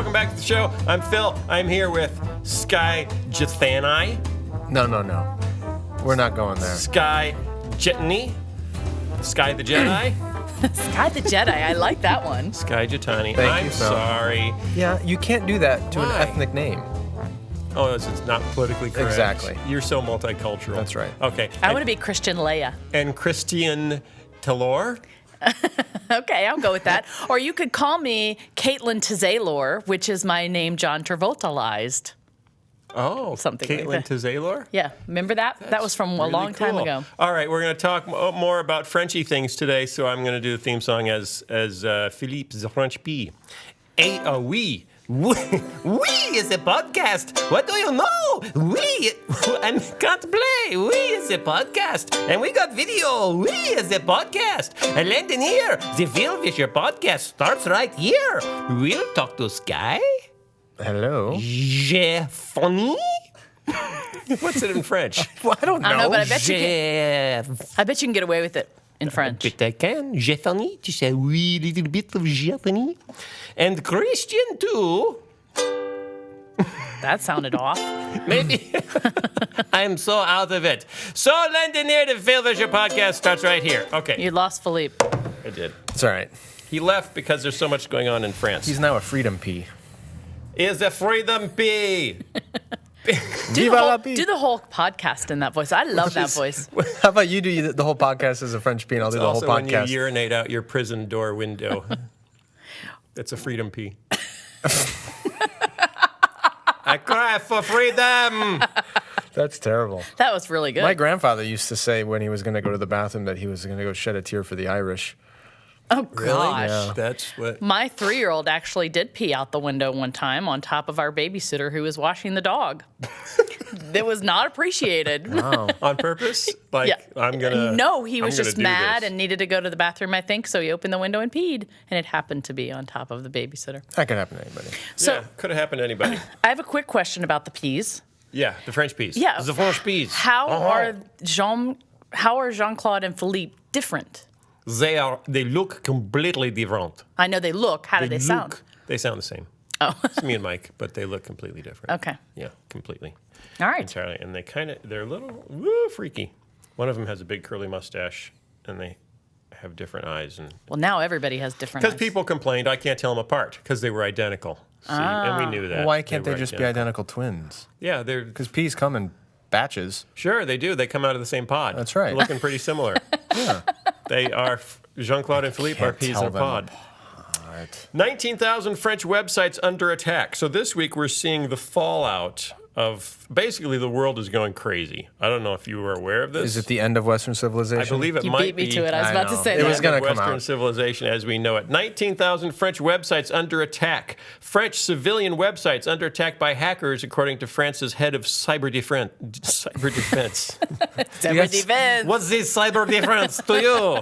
welcome back to the show. I'm Phil. I'm here with Sky Jethani. No. We're not going there. Sky Jetany. Sky the Jedi. Sky the Jedi. I like that one. Sky Jethani. Thank you, I'm Phil. sorry. Yeah, you can't do that to Why? an ethnic name. Oh, it's not politically correct. Exactly. You're so multicultural. That's right. Okay. I want to be Christian Leia. And Christian Talor. Okay, I'll go with that. Or you could call me Caitlin Tazalor, which is my name John Travoltalized. Oh, Something like Caitlin that. Tazalor? Yeah, remember that? That was from a Really long time cool. ago. All right, we're going to talk more about Frenchy things today, so I'm going to do the theme song as Philippe the French P. Oui. Oui is a podcast. What do you know? Oui, I can't play. Oui is a podcast. And we got video. Oui is a podcast. And landing here, the Phil Vischer podcast starts right here. We'll talk to Sky. Hello. Jethani? What's it in French? Well, I don't know. I don't know, but I bet you can get away with it in French. But I can. Jethani, tu sais, oui, little bit of Jethani. And Christian, too. That sounded off. Maybe. I'm so out of it. So, landing here, the Phil Vischer podcast starts right here. Okay. You lost Philippe. I did. It's all right. He left because there's so much going on in France. He's now a freedom pea. Is a freedom pea. Do the whole podcast in that voice. I love that voice. How about you do the whole podcast as a French pea and I'll do the whole Also, when you podcast. urinate out your prison door window. It's a freedom pea. I cry for freedom. That's terrible. That was really good. My grandfather used to say when he was going to go to the bathroom that he was going to go shed a tear for the Irish. Oh, gosh. Yeah. That's what. My 3-year-old actually did pee out the window one time on top of our babysitter who was washing the dog. It was not appreciated. Wow. On purpose? Like, Yeah. I'm gonna. No, he was I'm just gonna do mad this. and needed to go to the bathroom, I think, so he opened the window and peed, and it happened to be on top of the babysitter. That could happen to anybody. So Yeah, could have happened to anybody. I have a quick question about the peas. Yeah, the French peas. Yeah. The French peas. How Oh. are Jean-Claude and Philippe different? They look completely different. I know they look. How do they sound? They sound the same. Oh, It's me and Mike, but they look completely different. okay. Yeah, completely. All right. Entirely. And they're a little freaky. One of them has a big curly mustache, and they have different eyes. And Well, now everybody has different because eyes. people complained, I can't tell them apart because they were identical. See, and we knew that. Well, why can't they were just be identical twins? Yeah, they're Because peas come in batches. sure they do. They come out of the same pod. That's right. Looking pretty similar. Yeah. They are Jean-Claude and Philippe are Can't peas tell in a them pod. Right. 19,000 French websites under attack. So this week we're seeing the fallout of basically the world is going crazy. I don't know if you were aware of this. Is it the end of Western civilization? I believe it You might beat me be. to it. I was I about to know. say It that. was gonna of come Western out. civilization as we know it. 19,000 French websites under attack. French civilian websites under attack by hackers, according to France's head of cyber defense. Cyber defense. What's this cyber defense to you?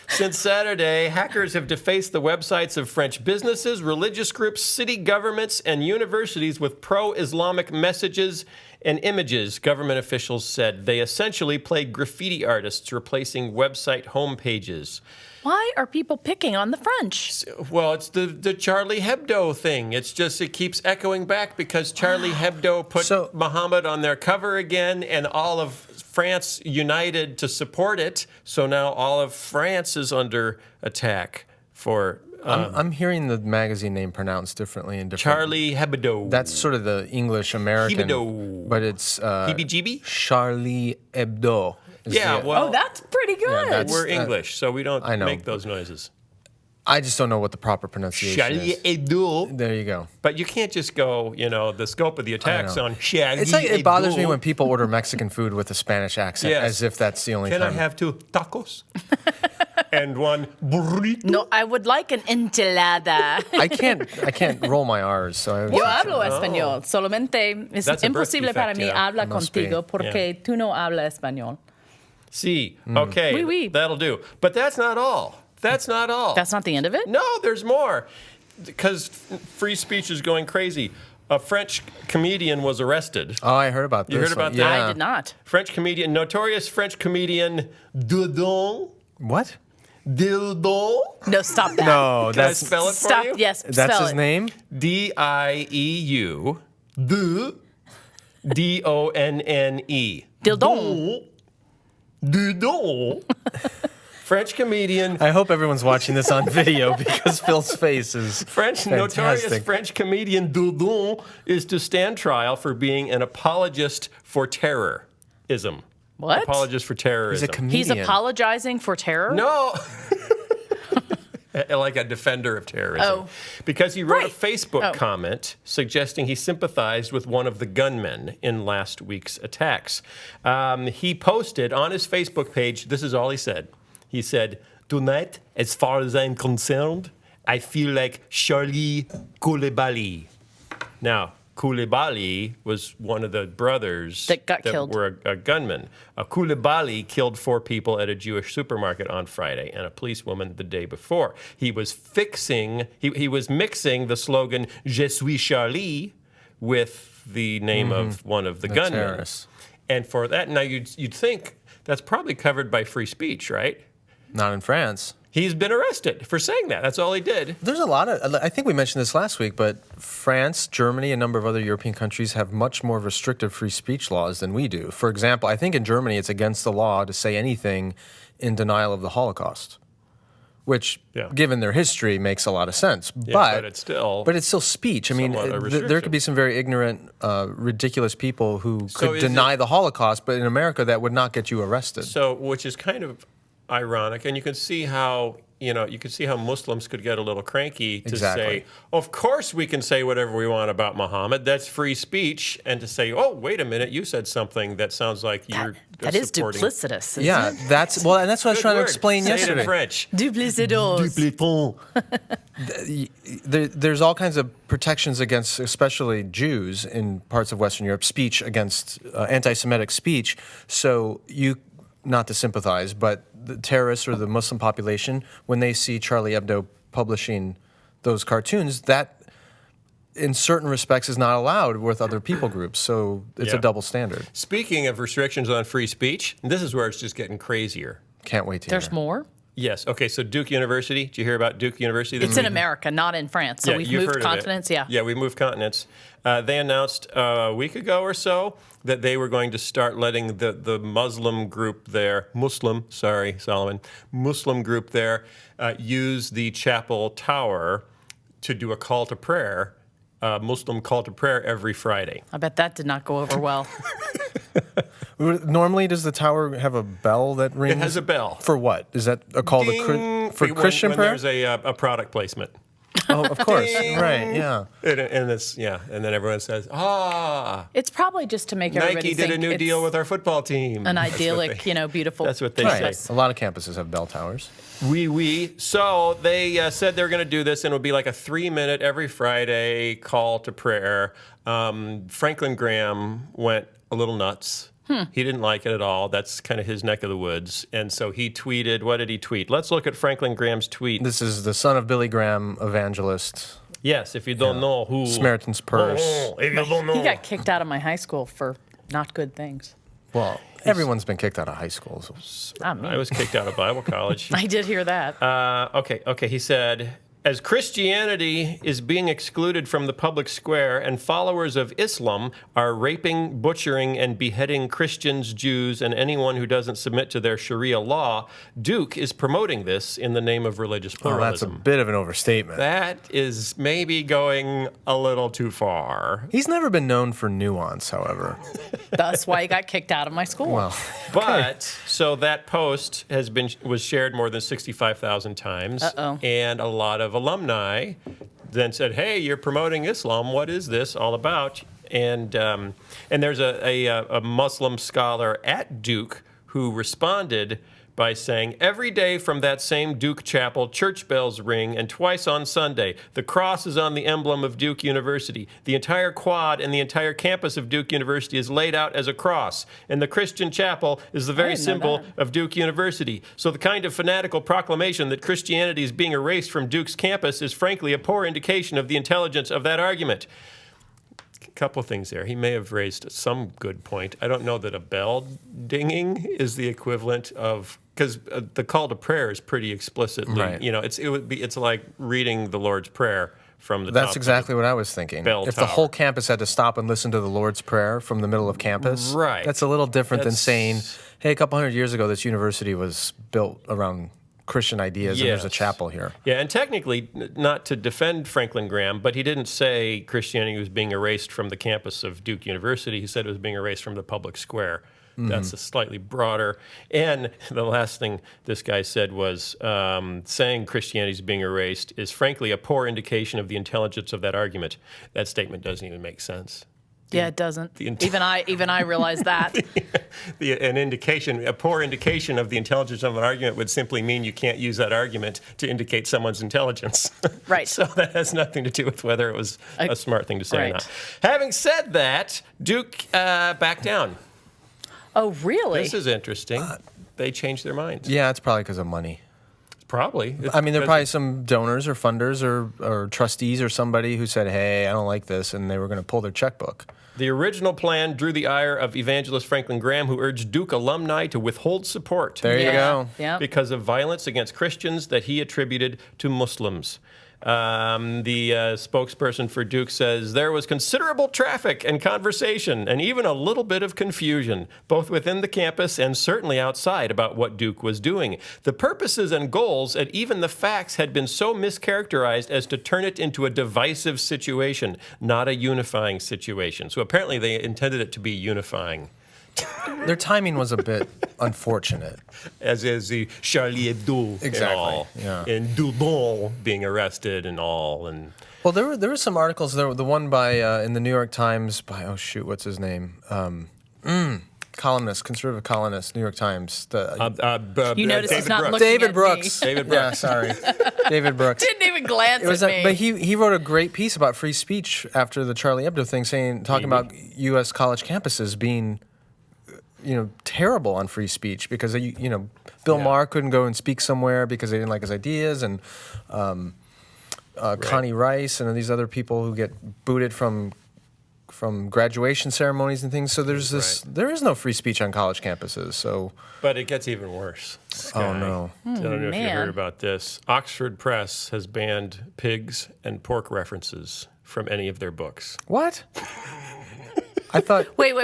Since Saturday, hackers have defaced the websites of French businesses, religious groups, city governments, and universities with pro-Islamic messages and images, government officials said. They essentially played graffiti artists, replacing website homepages. Why are people picking on the French? Well, it's the Charlie Hebdo thing. It's just, it keeps echoing back because Charlie Hebdo put So- Muhammad on their cover again, and all of France united to support it. So now all of France is under attack for I'm hearing the magazine name pronounced differently in different. Charlie Hebdo. That's sort of the English American. Hebdo. But it's Heebie-jeebie? Charlie Hebdo. is Yeah, the- well, Oh, that's pretty good. that's- we're English, so we don't I know. make those noises. I just don't know what the proper pronunciation Charlie is. Hebdo. There you go. But you can't just go, the scope of the attacks know. on Charlie It's like it bothers me Hebdo. when people order Mexican food with a Spanish accent, Yes. as if that's the only Can time. I have 2 tacos? And 1 burrito? No, I would like an enchilada. I can't roll my R's, so I Yo hablo español. Solamente es That's a birth imposible para defect, mí yeah. hablar Must be. contigo porque tú no hablas español. See, okay, Oui, oui. that'll do. But that's not all. That's not all. That's not the end of it? No, there's more. Because free speech is going crazy. A French comedian was arrested. Oh, I heard about this. You heard one. about that? Yeah. I did not. Notorious French comedian Dodon. What? Dildo. No, stop that. No, Can I that's spell it for Stop. you? Yes, that's spell his it. name. D-I-E-U. D-O-N-N-E. Dildon. Dildon. French comedian. I hope everyone's watching this on video because Phil's face is Notorious fantastic. French comedian Dildon is to stand trial for being an apologist for terrorism. What? Apologist for He's terrorism. a comedian. He's apologizing for terror? No. Like a defender of terrorism. Oh. Because he wrote Right. a Facebook Oh. comment suggesting he sympathized with one of the gunmen in last week's attacks. He posted on his Facebook page, this is all he said. He said, "Tonight, as far as I'm concerned, I feel like Charlie Koulibaly." Now, Koulibaly was one of the brothers That got killed. were a gunman. Koulibaly killed 4 people at a Jewish supermarket on Friday and a policewoman the day before. He was he was mixing the slogan "Je suis Charlie" with the name of one of the gunmen. terrorists. And for that, now you'd think that's probably covered by free speech, right? Not in France. He's been arrested for saying that. That's all he did. There's a lot of, I think we mentioned this last week, but France, Germany, a number of other European countries have much more restrictive free speech laws than we do. For example, I think in Germany it's against the law to say anything in denial of the Holocaust, which, Yeah. given their history, makes a lot of sense. but it's still speech. I mean, somewhat a there restriction. could be some very ignorant, ridiculous people who So could is deny it- the Holocaust, but in America that would not get you arrested. So, which is kind of ironic, and you can see how Muslims could get a little cranky to Exactly. say, "Of course we can say whatever we want about Muhammad. That's free speech," and to say, "Oh, wait a minute, you said something that sounds like you're That is supporting." duplicitous. Isn't Yeah, it? and that's what I was Good trying to word. explain Say yesterday. it in French. Duplicitous. There's all kinds of protections against, especially Jews in parts of Western Europe, speech against anti-Semitic speech. So not to sympathize, but the terrorists or the Muslim population, when they see Charlie Hebdo publishing those cartoons, that in certain respects is not allowed with other people groups. So it's Yeah. a double standard. Speaking of restrictions on free speech, this is where it's just getting crazier. Can't wait to There's hear. more? Yes. Okay. So Duke University. Did you hear about Duke University? This It's in week? America, not in France. So Yeah, we've you've moved heard of it. continents. Yeah. Yeah, we moved continents. They announced a week ago or so that they were going to start letting the Muslim group there, Muslim group there, use the chapel tower to do a call to prayer, Muslim call to prayer every Friday. I bet that did not go over well. Normally, does the tower have a bell that rings? It has a bell. For what? Is that a call to Ding! for Christian when prayer? there's a product placement. Oh, of course. Ding! Right, yeah. And it's, and then everyone says, It's probably just to make everybody Nike did think a new it's deal with our football team. an That's what idyllic, they- beautiful. That's what they Right. say. A lot of campuses have bell towers. Oui. So they said they were going to do this, and it would be like a 3-minute every Friday call to prayer. Franklin Graham went a little nuts. He didn't like it at all. That's kind of his neck of the woods. And so he tweeted, what did he tweet? Let's look at Franklin Graham's tweet. This is the son of Billy Graham, evangelist. Yes, if you don't know who. Samaritan's Purse. Oh, if you don't know. He got kicked out of my high school for not good things. Well, everyone's been kicked out of high school. So. Not me. I was kicked out of Bible college. I did hear that. Okay. He said, as Christianity is being excluded from the public square and followers of Islam are raping, butchering, and beheading Christians, Jews, and anyone who doesn't submit to their Sharia law, Duke is promoting this in the name of religious Oh, that's a pluralism. bit of an overstatement. That is maybe going a little too far. He's never been known for nuance, however. That's why he got kicked out of my school. Well, But so that post was shared more than 65,000 times, Uh-oh. and a lot of alumni then said, "Hey, you're promoting Islam. What is this all about?" And there's a Muslim scholar at Duke who responded by saying, every day from that same Duke chapel, church bells ring, and twice on Sunday. The cross is on the emblem of Duke University. The entire quad and the entire campus of Duke University is laid out as a cross, and the Christian chapel is the very didn't know symbol that. of Duke University. So the kind of fanatical proclamation that Christianity is being erased from Duke's campus is frankly a poor indication of the intelligence of that argument. Couple of things there. He may have raised some good point. I don't know that a bell dinging is the equivalent of because the call to prayer is pretty explicitly, Right. it's like reading the Lord's Prayer from the top That's of exactly what I was thinking. bell If tower. the whole campus had to stop and listen to the Lord's Prayer from the middle of campus, Right. that's a little different than That's- saying, hey, a couple hundred years ago, this university was built around Christian ideas and there's a Yes. chapel here. Yeah, and technically, not to defend Franklin Graham, but he didn't say Christianity was being erased from the campus of Duke University. He said it was being erased from the public square. That's a slightly broader. And the last thing this guy said was saying Christianity is being erased is frankly a poor indication of the intelligence of that argument. That statement doesn't even make sense. Yeah, it doesn't. the int- Even I realize that. A poor indication of the intelligence of an argument would simply mean you can't use that argument to indicate someone's intelligence. Right. So that has nothing to do with whether it was a smart thing to say or Right. not. Having said that, Duke backed down. Oh, really? This is interesting. They changed their minds. Yeah, it's probably because of money. Probably. I mean, there are probably some donors or funders or trustees or somebody who said, hey, I don't like this, and they were going to pull their checkbook. The original plan drew the ire of evangelist Franklin Graham, who urged Duke alumni to withhold support. There you go. Yeah. Because of violence against Christians that he attributed to Muslims. The spokesperson for Duke says there was considerable traffic and conversation and even a little bit of confusion, both within the campus and certainly outside about what Duke was doing. The purposes and goals and even the facts had been so mischaracterized as to turn it into a divisive situation, not a unifying situation. So apparently they intended it to be unifying. Their timing was a bit unfortunate. As is the Charlie Hebdo Exactly, and all, yeah. and Dudon being arrested and all, and Well, there were some articles. There, the one by in the New York Times by what's his name? Columnist, conservative columnist, New York Times. You notice David he's not Brooks. looking David at Brooks. David Yeah, Brooks. sorry, David Brooks. Didn't even glance It was, at me. but he wrote a great piece about free speech after the Charlie Hebdo thing, talking about U.S. college campuses being, terrible on free speech because Bill Maher couldn't go and speak somewhere because they didn't like his ideas, and Connie Rice and these other people who get booted from graduation ceremonies and things. So there is no free speech on college campuses. So, But it gets even worse. Sky. oh no, I don't know if you man. heard about this. Oxford Press has banned pigs and pork references from any of their books. what? I thought Wait.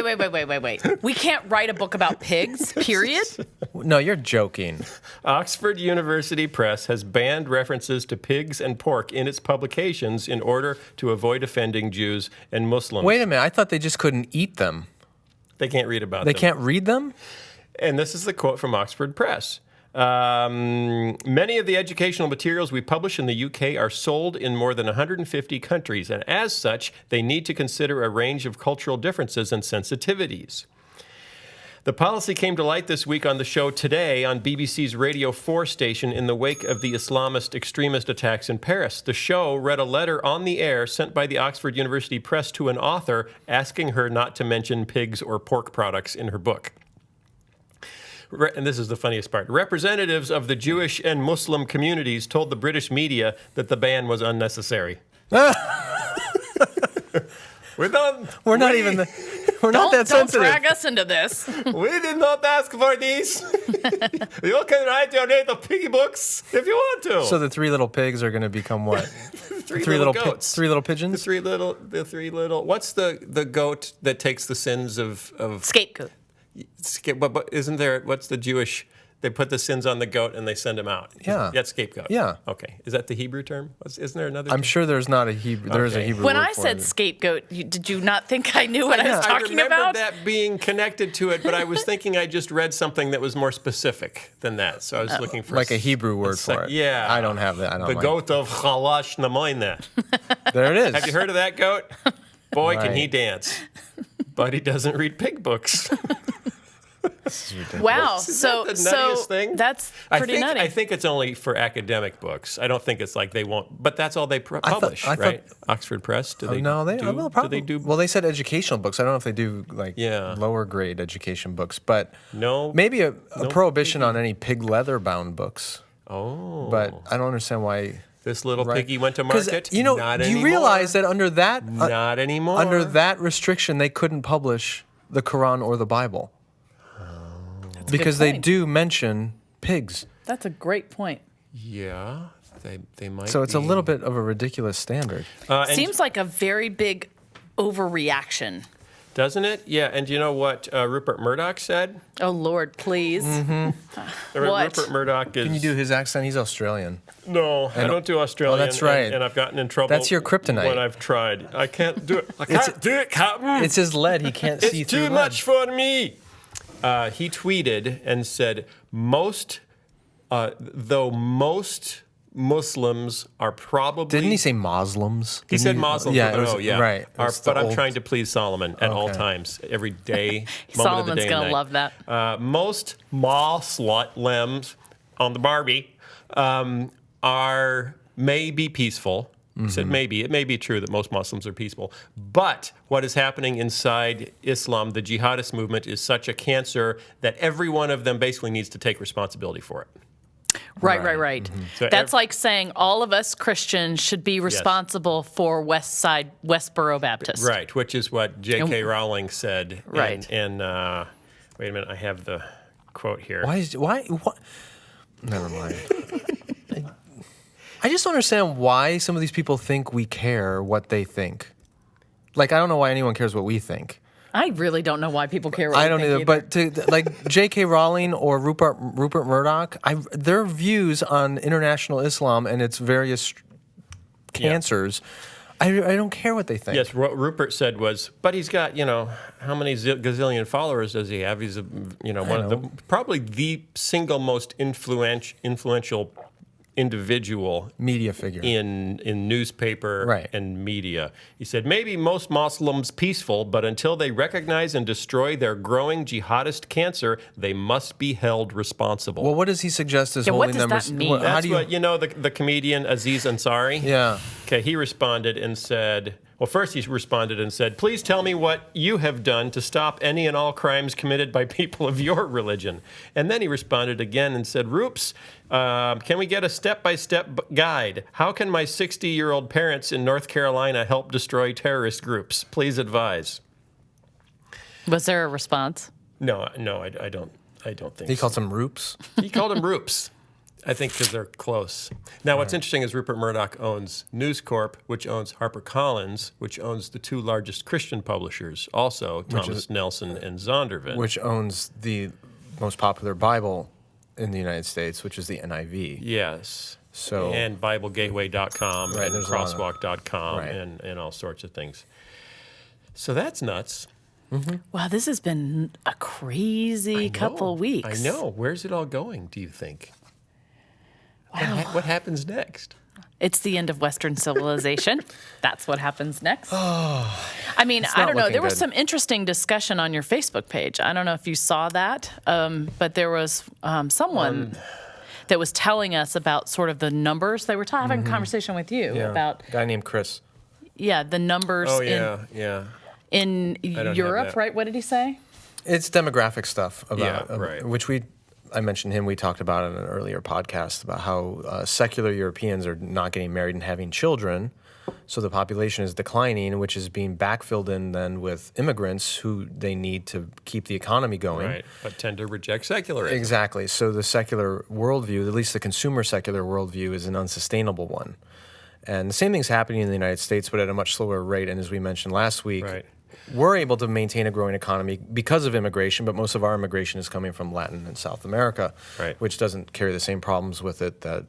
We can't write a book about pigs, period? no, you're joking. Oxford University Press has banned references to pigs and pork in its publications in order to avoid offending Jews and Muslims. Wait a minute, I thought they just couldn't eat them. They can't read about They them. can't read them? And this is the quote from Oxford Press. Many of the educational materials we publish in the UK are sold in more than 150 countries, and as such, they need to consider a range of cultural differences and sensitivities. The policy came to light this week on the show Today on BBC's Radio 4 station in the wake of the Islamist extremist attacks in Paris. The show read a letter on the air sent by the Oxford University Press to an author asking her not to mention pigs or pork products in her book. And this is the funniest part. Representatives of the Jewish and Muslim communities told the British media that the ban was unnecessary. We're not that Don't sensitive. drag us into this. We did not ask for these. You can write your little piggy books if you want to. So the three little pigs are going to become what? three little goats. Three little pigeons? The three little. What's the goat that takes the sins of Scapegoat. But isn't there? What's the Jewish? They put the sins on the goat and they send him out. Yeah. That's scapegoat. Yeah. Okay. Is that the Hebrew term? Isn't there another? I'm term? sure there's not a Hebrew. There is a Okay. Hebrew When word I for said it. scapegoat, did you not think I knew what I was I talking remember about? that being connected to it, but I was thinking I just read something that was more specific than that. So I was looking for like a Hebrew word for it. Yeah. I don't have that. I don't The like- goat of Chalash Namoyne. There it is. Have you heard of that goat? Boy, can he Right. dance. But he doesn't read pig books. Wow. Is So that the nuttiest thing? that's pretty nutty. I think it's only for academic books. I don't think it's like they won't. But that's all they publish, I thought- right? Oxford Press. Do they? no, they do, well, probably. Do they do? Well, they said educational books. I don't know if they do like Yeah. lower grade education books, but No. maybe a prohibition on any pig leather bound books. Oh. But I don't understand why. This little Right. piggy went to 'Cause, market. You know, Not do you anymore. realize that under that Not anymore. under that restriction they couldn't publish the Quran or the Bible? Because they point. do mention pigs. That's a great point. Yeah, they might. So it's a be. little bit of a ridiculous standard. And Seems like a very big overreaction. doesn't it? Yeah, and do you know what Rupert Murdoch said? Oh, Lord, please. What? Rupert Murdoch is. Can you do his accent? He's Australian. No, I don't do Australian. Oh, that's right. And I've gotten in trouble. That's your kryptonite. When I've tried. I can't do it. I can't do it, Captain. It's his lead. He can't see It's through too lead. much for me. He tweeted and said, though most Muslims are probably. Didn't he say Muslims? He said Muslims. Yeah, but it was, right. It's But the I'm old- trying to please Solomon at all Okay. times, every day, moment of the Solomon's day going and to night. love that. Most Muslims on the Barbie may be peaceful. He said maybe. It may be true that most Muslims are peaceful. But what is happening inside Islam, the jihadist movement, is such a cancer that every one of them basically needs to take responsibility for it. Right. So That's like saying all of us Christians should be responsible for Westboro Baptist. Right, which is what J.K. Rowling said. Right. And wait a minute, I have the quote here. Why? Never mind. I just don't understand why some of these people think we care what they think. Like, I don't know why anyone cares what we think. I really don't know why people care what I we don't think either. But to, like J.K. Rowling or Rupert Murdoch, their views on international Islam and its various cancers, I don't care what they think. Yes, what Rupert said was, but he's got, how many gazillion followers does he have? He's, one of the, probably the single most influential individual Media figure. in newspaper Right. and media. He said, maybe most Muslims peaceful, but until they recognize and destroy their growing jihadist cancer, they must be held responsible. Well, what does he suggest as Yeah, what holding does them? that mean? How That's do you? what, the comedian Aziz Ansari? Yeah. Okay, he responded and said, well, first he responded and said, please tell me what you have done to stop any and all crimes committed by people of your religion. And then he responded again and said, Roops, can we get a step-by-step guide? How can my 60-year-old parents in North Carolina help destroy terrorist groups? Please advise. Was there a response? No, I don't think He so. calls them Roops. He called them Roops. I think because they're close. Now, what's interesting is Rupert Murdoch owns News Corp, which owns HarperCollins, which owns the two largest Christian publishers, also Thomas Nelson and Zondervan. Which owns the most popular Bible in the United States, which is the NIV. Yes. So and BibleGateway.com Right, and there's a lot of- Crosswalk.com Right. and all sorts of things. So that's nuts. Wow, this has been a crazy couple weeks. I know. Where's it all going, do you think? What happens next? It's the end of Western civilization. That's what happens next. I mean, I not don't know. looking There was good. some interesting discussion on your Facebook page. I don't know if you saw that, but there was someone that was telling us about sort of the numbers. They were having a conversation with you about, a guy named Chris. the numbers Oh, yeah. in have Europe, that. right? What did he say? It's demographic stuff about Yeah, right. which I mentioned him. We talked about it in an earlier podcast about how secular Europeans are not getting married and having children, so the population is declining, which is being backfilled in then with immigrants who they need to keep the economy going. Right. But tend to reject secularism. Exactly. So the secular worldview, at least the consumer secular worldview, is an unsustainable one. And the same thing's happening in the United States, but at a much slower rate. And as we mentioned last week, Right. we're able to maintain a growing economy because of immigration, but most of our immigration is coming from Latin and South America, Right. which doesn't carry the same problems with it that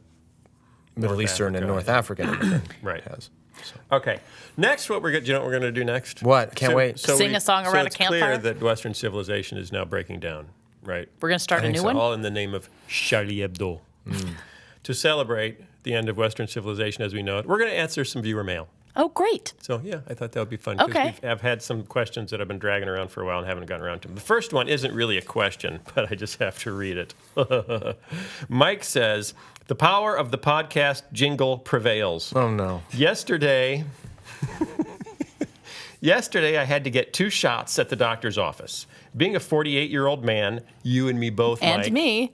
Middle North Eastern and Africa, North yeah. African immigrant Right. has. Okay. Next, what we're going to, do you know what we're going to do next? What? Can't wait. Sing a song around a it's campfire? clear that Western civilization is now breaking down, right? We're going to start a think new so. one? All in the name of Charlie Hebdo. To celebrate the end of Western civilization as we know it, we're going to answer some viewer mail. Oh, great. So, yeah, I thought that would be fun. 'cause Okay. I've had some questions that I've been dragging around for a while and haven't gotten around to them. The first one isn't really a question, but I just have to read it. Mike says, the power of the podcast jingle prevails. Oh, no. Yesterday, I had to get 2 shots at the doctor's office. Being a 48-year-old man, you and me both, And Mike. me.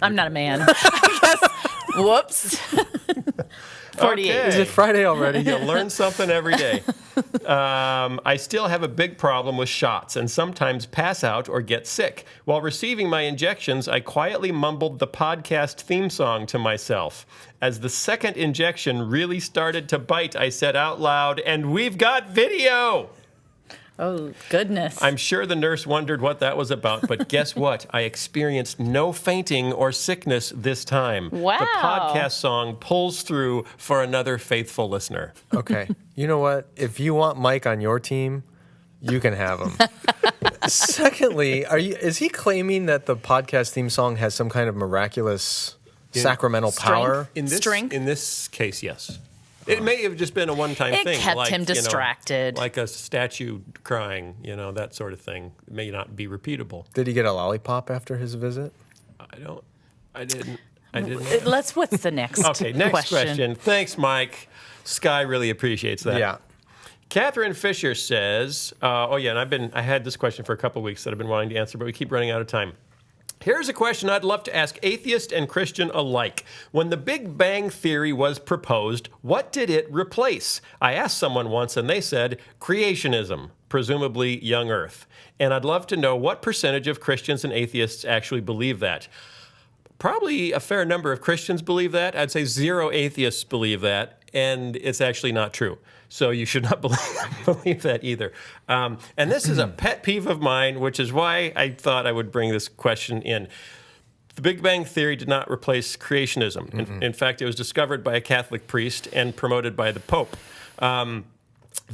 I'm not a man. I guess. Whoops. 48. Okay. Is it Friday already? You learn something every day. I still have a big problem with shots and sometimes pass out or get sick. While receiving my injections, I quietly mumbled the podcast theme song to myself. As the second injection really started to bite, I said out loud, "And we've got video!" Oh, goodness. I'm sure the nurse wondered what that was about, but guess what? I experienced no fainting or sickness this time. Wow. The podcast song pulls through for another faithful listener. Okay. You know what? If you want Mike on your team, you can have him. Secondly, is he claiming that the podcast theme song has some kind of miraculous sacramental power? In Strength? this case, yes. It may have just been a one-time It thing. kept him distracted. Like a statue crying, that sort of thing. It may not be repeatable. Did he get a lollipop after his visit? I didn't. What's the next Okay, next question. Thanks, Mike. Sky really appreciates that. Yeah. Catherine Fisher says, and I had this question for a couple of weeks that I've been wanting to answer, but we keep running out of time. Here's a question I'd love to ask atheist and Christian alike. When the Big Bang Theory was proposed, what did it replace? I asked someone once and they said creationism, presumably young Earth. And I'd love to know what percentage of Christians and atheists actually believe that. Probably a fair number of Christians believe that. I'd say 0 atheists believe that, and it's actually not true. So you should not believe that either. And this is a pet peeve of mine, which is why I thought I would bring this question in. The Big Bang Theory did not replace creationism. In fact, it was discovered by a Catholic priest and promoted by the Pope. The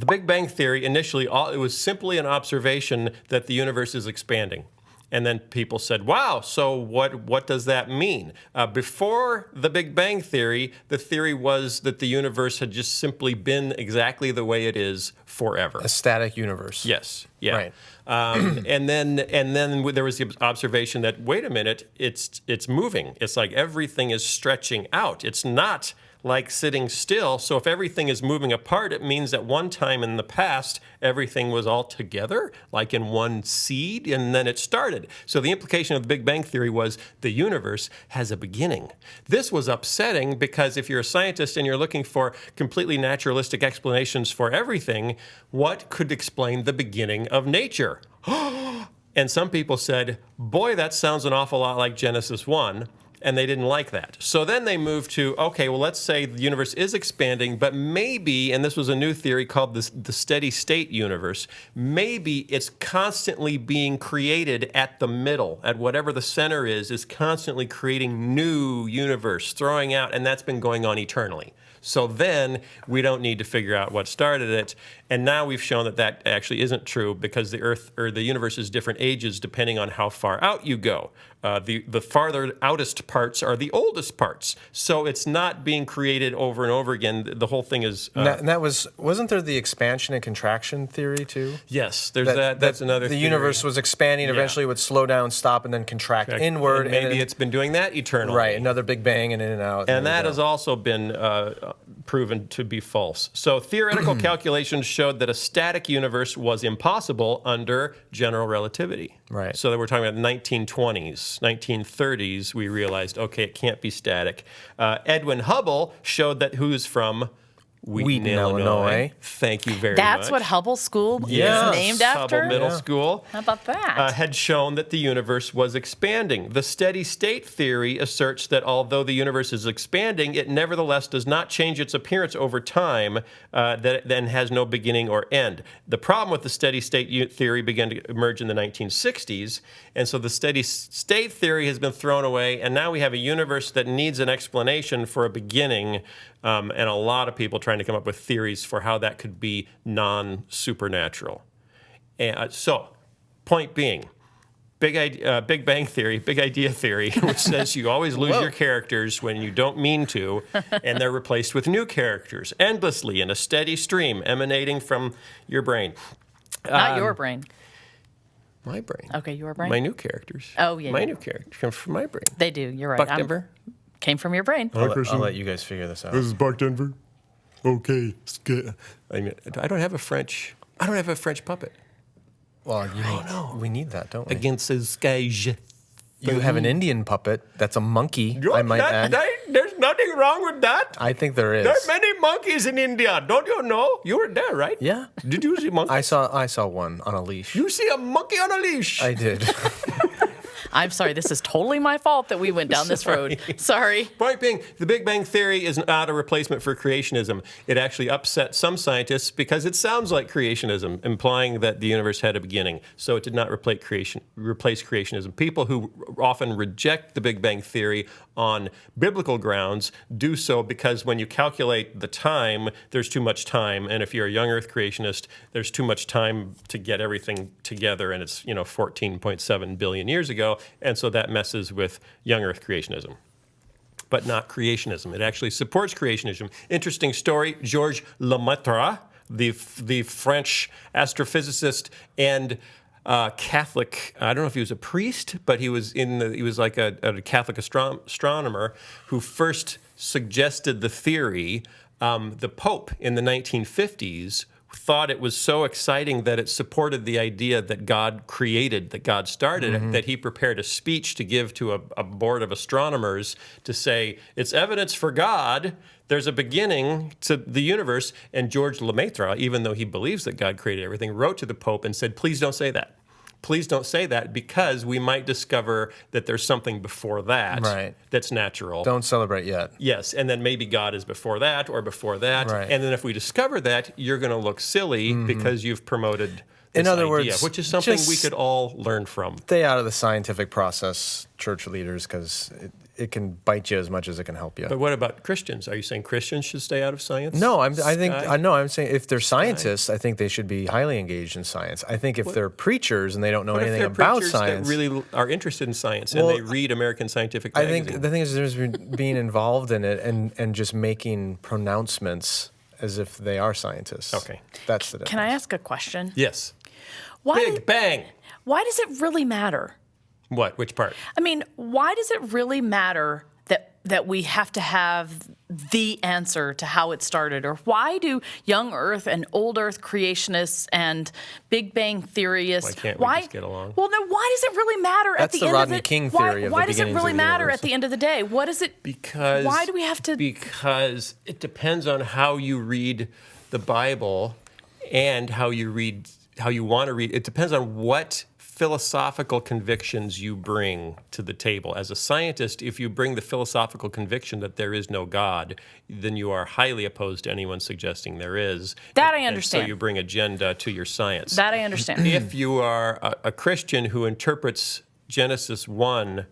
Big Bang Theory, initially, it was simply an observation that the universe is expanding. And then people said, wow, so what does that mean? Before the Big Bang Theory, the theory was that the universe had just simply been exactly the way it is forever. A static universe. Yes. Yeah. Right. And then there was the observation that, wait a minute, it's moving. It's like everything is stretching out. It's not like sitting still. So if everything is moving apart, it means that one time in the past, everything was all together, like in one seed, and then it started. So the implication of the Big Bang Theory was the universe has a beginning. This was upsetting because if you're a scientist and you're looking for completely naturalistic explanations for everything, what could explain the beginning of nature? And some people said, boy, that sounds an awful lot like Genesis 1. And they didn't like that. So then they moved to, okay, well, let's say the universe is expanding, but maybe, and this was a new theory called the steady state universe, maybe it's constantly being created at the middle, at whatever the center is constantly creating new universe, throwing out, and that's been going on eternally. So then we don't need to figure out what started it. And now we've shown that that actually isn't true because the Earth or the universe is different ages depending on how far out you go. The farther outest parts are the oldest parts. So it's not being created over and over again. The whole thing is... and that wasn't there the expansion and contraction theory too? Yes, there's that. That's another The theory. universe was expanding, eventually would slow down, stop, and then contract inward. And maybe it's been doing that eternally. Right, another big bang and in and out. And that has also been proven to be false. So theoretical calculations showed that a static universe was impossible under general relativity. Right. So that we're talking about 1920s, 1930s, we realized, okay, it can't be static. Edwin Hubble showed that who's from Wheaton, Illinois. Thank you very much. That's what Hubble School is named after? Hubble Middle School. How about that? Had shown that the universe was expanding. The steady state theory asserts that although the universe is expanding, it nevertheless does not change its appearance over time, that it then has no beginning or end. The problem with the steady state theory began to emerge in the 1960s, and so the steady state theory has been thrown away, and now we have a universe that needs an explanation for a beginning, and a lot of people trying to come up with theories for how that could be non-supernatural. So, point being, Big Bang Theory, Big Idea Theory, which says you always lose your characters when you don't mean to, and they're replaced with new characters endlessly in a steady stream emanating from your brain. Not your brain. My brain. Okay, your brain. My new characters. Oh, yeah. My new characters come from my brain. They do. You're right. Buck Denver. Came from your brain. I'll let you guys figure this out. This is Buck Denver. Okay, I mean, I don't have a French puppet. Well, we need that, don't we? Against his sky. You have an Indian puppet that's a monkey, I might add. There's nothing wrong with that. I think there is. There are many monkeys in India. Don't you know? You were there, right? Yeah. Did you see monkeys? I saw one on a leash. You see a monkey on a leash. I did. I'm sorry, this is totally my fault that we went down this road. Sorry. Point being, the Big Bang Theory is not a replacement for creationism. It actually upset some scientists because it sounds like creationism, implying that the universe had a beginning. So it did not replace creationism. People who often reject the Big Bang Theory on biblical grounds do so because when you calculate the time, there's too much time. And if you're a young Earth creationist, there's too much time to get everything together. And it's 14.7 billion years ago. And so that messes with young Earth creationism, but not creationism. It actually supports creationism. Interesting story, Georges Lemaitre, the French astrophysicist and Catholic, I don't know if he was a priest, but he was like a Catholic astronomer who first suggested the theory. The Pope in the 1950s thought it was so exciting that it supported the idea that God created, that God started it, that he prepared a speech to give to a board of astronomers to say, it's evidence for God, there's a beginning to the universe. And Georges Lemaitre, even though he believes that God created everything, wrote to the Pope and said, please don't say that. Please don't say that because we might discover that there's something before that that's natural. Don't celebrate yet. Yes, and then maybe God is before that or before that. Right. And then if we discover that, you're going to look silly because you've promoted this In other idea, words, which is something we just could all learn from. Stay out of the scientific process, church leaders, because it can bite you as much as it can help you. But what about Christians? Are you saying Christians should stay out of science? No, I'm saying if they're scientists, I think they should be highly engaged in science. I think if they're preachers and they don't know What if anything they're about preachers science, that really are interested in science Well, and they read American Scientific I Magazine? think the thing is there's being involved in it and just making pronouncements as if they are scientists. Okay. That's the difference. Can I ask a question? Yes. Why, Big Bang. why does it really matter? What? Which part? I mean, why does it really matter that we have to have the answer to how it started? Or why do young Earth and old Earth creationists and Big Bang theorists... Why can't we just get along? Well, no, why does it really matter at That's the the end of Rodney it? King theory of the Why does it beginnings really of the matter universe. at the end of the day? What is it... Because Why do we have to... Because it depends on how you read the Bible and how you want to read. It depends on what philosophical convictions you bring to the table. As a scientist, if you bring the philosophical conviction that there is no God, then you are highly opposed to anyone suggesting there is. That I And understand. so you bring agenda to your science. That I understand. If you are a Christian who interprets Genesis 1,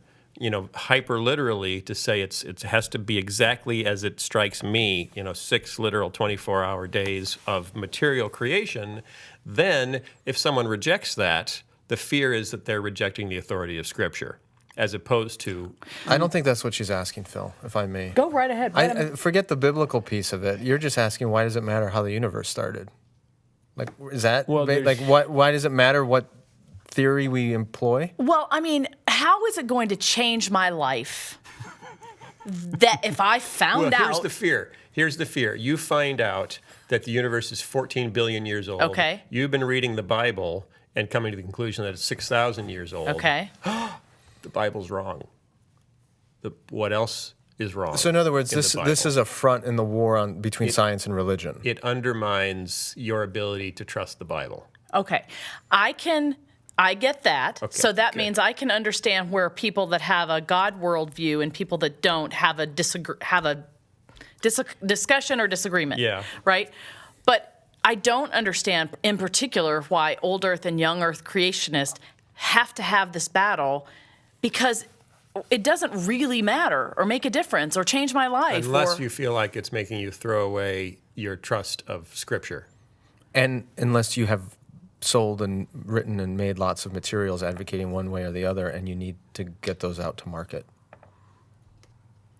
hyper literally to say it has to be exactly as it strikes me, 6 literal 24-hour days of material creation, then if someone rejects that, the fear is that they're rejecting the authority of Scripture, as opposed to... I don't think that's what she's asking, Phil, if I may. Go right ahead. I forget the biblical piece of it. You're just asking, why does it matter how the universe started? Like, is that... Well, why does it matter what theory we employ? Well, I mean, how is it going to change my life that if I found out... Here's the fear. You find out that the universe is 14 billion years old. Okay. You've been reading the Bible and coming to the conclusion that it's 6,000 years old. Okay. The Bible's wrong. What else is wrong? So in other words, in the this Bible? is a front in the war between science and religion. It undermines your ability to trust the Bible. Okay. I get that. Okay, So that good. means I can understand where people that have a God worldview and people that don't have a discussion or disagreement. Yeah. Right? But I don't understand in particular why old Earth and young Earth creationists have to have this battle, because it doesn't really matter or make a difference or change my life. Unless or, you feel like it's making you throw away your trust of Scripture. And unless you have sold and written and made lots of materials advocating one way or the other, and you need to get those out to market.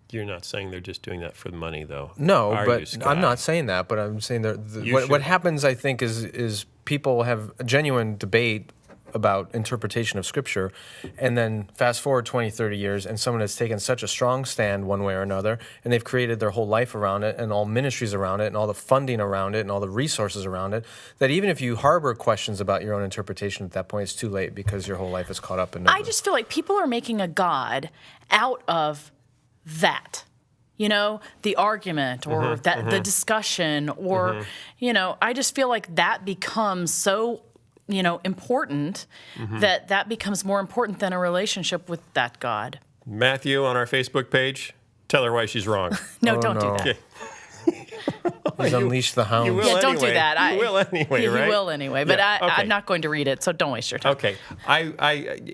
You're not saying they're just doing that for the money, though. No, Are but you, Scott? I'm not saying that. But I'm saying what happens, I think, is people have a genuine debate about interpretation of Scripture, and then fast forward 20, 30 years, and someone has taken such a strong stand one way or another, and they've created their whole life around it, and all ministries around it, and all the funding around it, and all the resources around it, that even if you harbor questions about your own interpretation at that point, it's too late because your whole life is caught up in it. I just feel like people are making a God out of that. the argument or the discussion or, I just feel like that becomes so, important that becomes more important than a relationship with that God. Matthew on our Facebook page, tell her why she's wrong. No, don't do that. Okay. He's unleashed the hounds. You will Yeah, don't do anyway. that. You will anyway, He right? will anyway, but Yeah, okay. I'm not going to read it, so don't waste your time. Okay.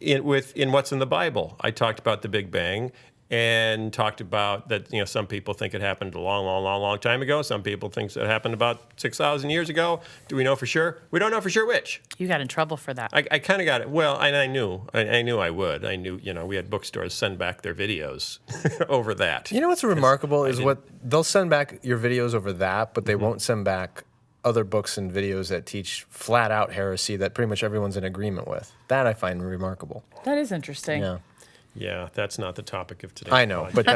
In What's in the Bible, I talked about the Big Bang and talked about that, some people think it happened a long time ago. Some people think it happened about 6,000 years ago. Do we know for sure? We don't know for sure which. You got in trouble for that. I kind of got it. Well, and I knew I would. I knew, we had bookstores send back their videos over that. You know what's remarkable is they'll send back your videos over that, but they won't send back other books and videos that teach flat out heresy that pretty much everyone's in agreement with. That I find remarkable. That is interesting. Yeah. Yeah, that's not the topic of today. I know, but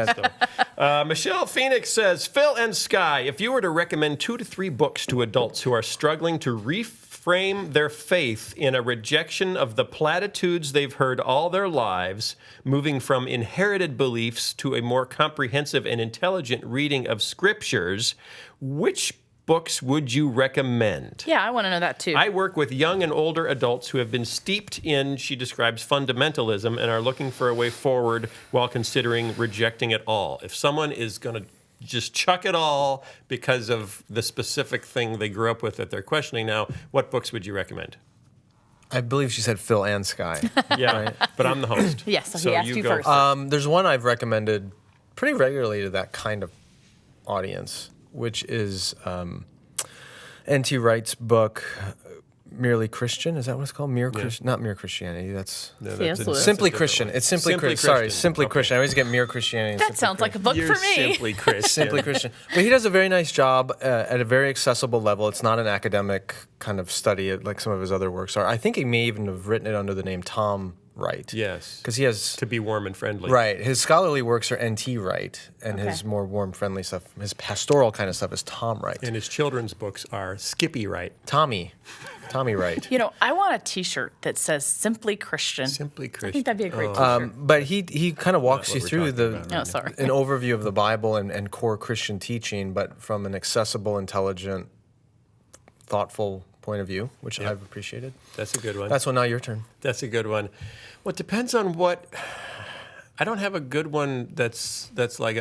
Michelle Phoenix says, Phil and Sky, if you were to recommend 2 to 3 books to adults who are struggling to reframe their faith in a rejection of the platitudes they've heard all their lives, moving from inherited beliefs to a more comprehensive and intelligent reading of scriptures, which books would you recommend? Yeah, I want to know that too. I work with young and older adults who have been steeped in, she describes, fundamentalism and are looking for a way forward while considering rejecting it all. If someone is going to just chuck it all because of the specific thing they grew up with that they're questioning now, what books would you recommend? I believe she said Phil and Sky. Yeah, right. But I'm the host. Yes, so he asked you first. There's one I've recommended pretty regularly to that kind of audience, which is N.T. Wright's book, Merely Christian. Is that what it's called? Not Mere Christianity. That's Simply Christian. It's Simply Christian. Sorry, Simply Christian. I always get Mere Christianity. And that sounds like a book You're for me. Simply Christian. Simply Christian. But he does a very nice job at a very accessible level. It's not an academic kind of study like some of his other works are. I think he may even have written it under the name Tom Wright. Yes. Because he has... To be warm and friendly. Right. His scholarly works are N.T. Wright, and his more warm, friendly stuff, his pastoral kind of stuff is Tom Wright. And his children's books are Skippy Wright. Tommy Wright. I want a T-shirt that says "Simply Christian." Simply Christian. I think that'd be a great T-shirt. But he kind of walks you we're through talking about right sorry. an overview of the Bible and core Christian teaching, but from an accessible, intelligent, thoughtful point of view, which I've appreciated. That's a good one. That's one. Now your turn. That's a good one. Well, it depends on what. I don't have a good one that's like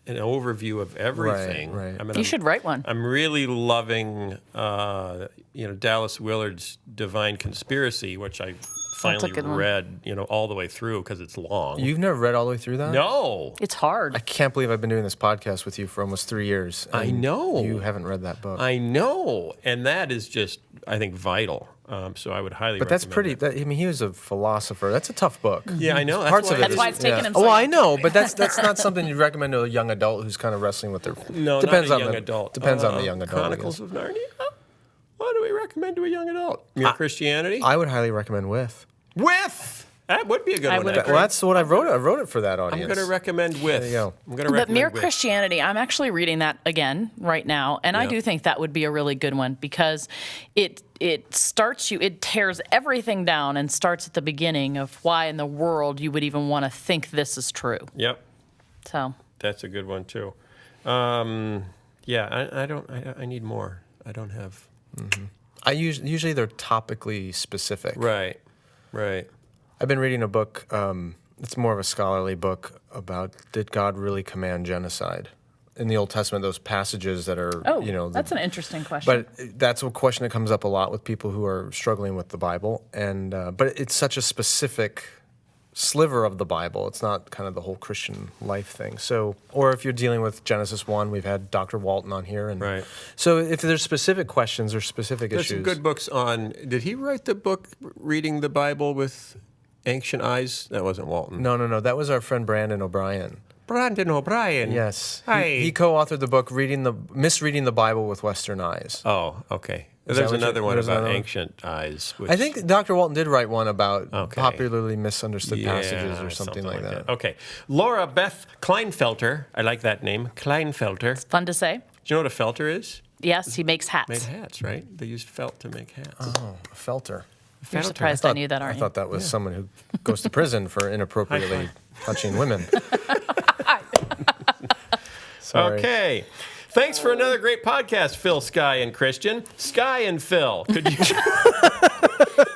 an overview of everything. Right. I mean, You should write one. I'm really loving, Dallas Willard's Divine Conspiracy, which I finally good one. read, all the way through because it's long. You've never read all the way through that? No. It's hard. I can't believe I've been doing this podcast with you for almost 3 years. I and know. You haven't read that book. I know, and that is just, I think, vital. So I would highly. But that's recommend pretty. that. he was a philosopher. That's a tough book. Yeah, I know. Parts of it. That's is- why it's taken him so Oh, long. I know, but that's not something you'd recommend to a young adult who's kind of wrestling with their. No, depends not a on young the adult. Depends on the young adult. I Chronicles guess. of Narnia. What do we recommend to a young adult? Mere Christianity. I would highly recommend With. That would be a good I one. would actually. Well, that's what I wrote. I wrote it for that audience. I'm going to recommend With. There you go. I'm going to But recommend Mere With. Christianity, I'm actually reading that again right now, and I Yeah. do think that would be a really good one because it tears everything down and starts at the beginning of why in the world you would even want to think this is true. Yep, So that's a good one too. I need more. I don't have. I usually they're topically specific. Right. I've been reading a book. It's more of a scholarly book about did God really command genocide in the Old Testament? Those passages that are, that's an interesting question. But that's a question that comes up a lot with people who are struggling with the Bible, and but it's such a specific sliver of the Bible. It's not kind of the whole Christian life thing. So, or if you're dealing with Genesis 1, we've had Dr. Walton on here, and Right. so if there's specific questions or specific There's issues, some good books on. Did he write the book Reading the Bible with Ancient Eyes? That wasn't Walton. No, that was our friend Brandon O'Brien. Brandon O'Brien. Yes, Hi. he co-authored the book Misreading the Bible with Western Eyes. Oh, okay. Is There's that what another one there's about another one? Ancient Eyes. Which, I think Dr. Walton did write one about Okay. popularly misunderstood passages Yeah, or something like that. Okay. Laura Beth Kleinfelter. I like that name. Kleinfelter. Fun to say. Do you know what a felter is? Yes, he makes hats. Made hats, right? They used felt to make hats. Oh, a felter. You're Felter. surprised I knew that, I aren't you? thought that was someone who goes to prison for inappropriately touching women. Sorry. Okay. Thanks for another great podcast, Phil, Sky, and Christian. Sky and Phil, could you...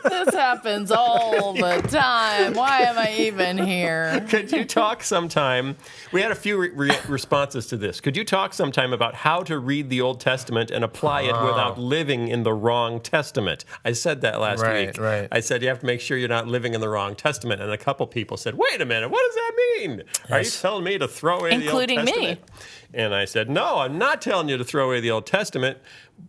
This happens all the time. Why am I even here? Could you talk sometime? We had a few responses to this. Could you talk sometime about how to read the Old Testament and apply it without living in the wrong testament? I said that last week. Right. I said you have to make sure you're not living in the wrong testament. And a couple people said, wait a minute, what does that mean? Are you telling me to throw away the Old Including me. Testament? And I said, no, I'm not telling you to throw away the Old Testament,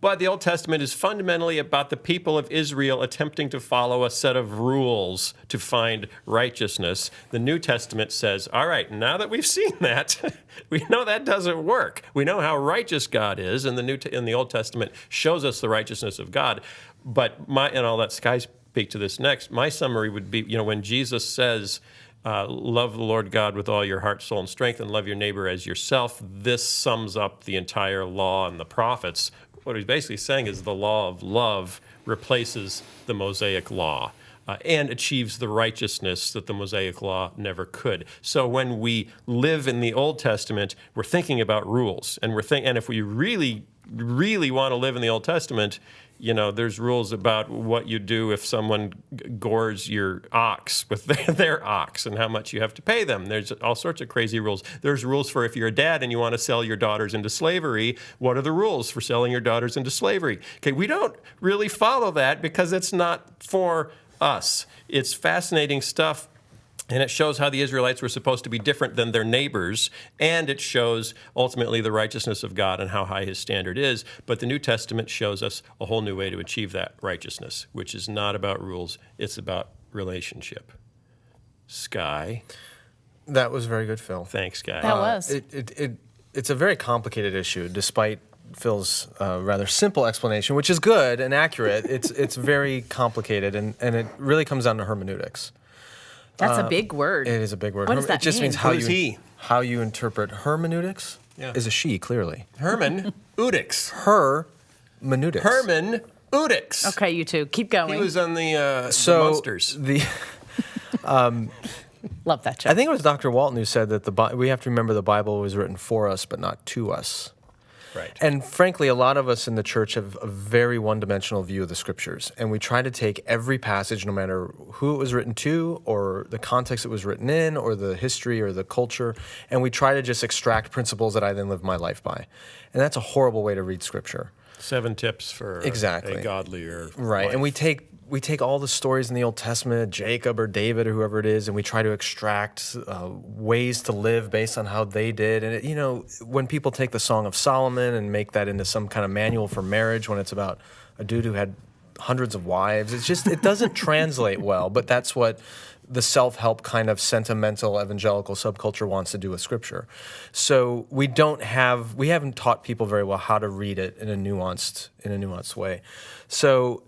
but the Old Testament is fundamentally about the people of Israel attempting to follow a set of rules to find righteousness. The New Testament says, all right, now that we've seen that, we know that doesn't work. We know how righteous God is, and the Old Testament shows us the righteousness of God. But and I'll let Sky speak to this next. My summary would be, when Jesus says, love the Lord God with all your heart, soul, and strength, and love your neighbor as yourself. This sums up the entire law and the prophets. What he's basically saying is the law of love replaces the Mosaic law and achieves the righteousness that the Mosaic law never could. So when we live in the Old Testament, we're thinking about rules, and and if we really, really want to live in the Old Testament, there's rules about what you do if someone gores your ox with their ox and how much you have to pay them. There's all sorts of crazy rules. There's rules for if you're a dad and you want to sell your daughters into slavery. What are the rules for selling your daughters into slavery? Okay, we don't really follow that because it's not for us. It's fascinating stuff. And it shows how the Israelites were supposed to be different than their neighbors, and it shows ultimately the righteousness of God and how high his standard is. But the New Testament shows us a whole new way to achieve that righteousness, which is not about rules, it's about relationship. Sky. That was very good, Phil. Thanks, Sky. That was. It's a very complicated issue, despite Phil's rather simple explanation, which is good and accurate. It's very complicated, and it really comes down to hermeneutics. That's a big word. It is a big word. What does that It just mean? means Who is he? how you interpret hermeneutics. Yeah. Is a she, clearly. Herman Udix. Hermeneutics. Herman Udix. Okay, you two, keep going. He was on the Monsters. Love that show. I think it was Dr. Walton who said that we have to remember the Bible was written for us, but not to us. Right. And frankly, a lot of us in the church have a very one-dimensional view of the scriptures, and we try to take every passage, no matter who it was written to, or the context it was written in, or the history, or the culture, and we try to just extract principles that I then live my life by. And that's a horrible way to read scripture. 7 tips for Exactly. a godlier Right, life. and we take all the stories in the Old Testament, Jacob or David or whoever it is, and we try to extract ways to live based on how they did. And when people take the Song of Solomon and make that into some kind of manual for marriage, when it's about a dude who had hundreds of wives, it doesn't translate well. But that's what the self-help kind of sentimental evangelical subculture wants to do with Scripture. So we haven't taught people very well how to read it in a nuanced way. So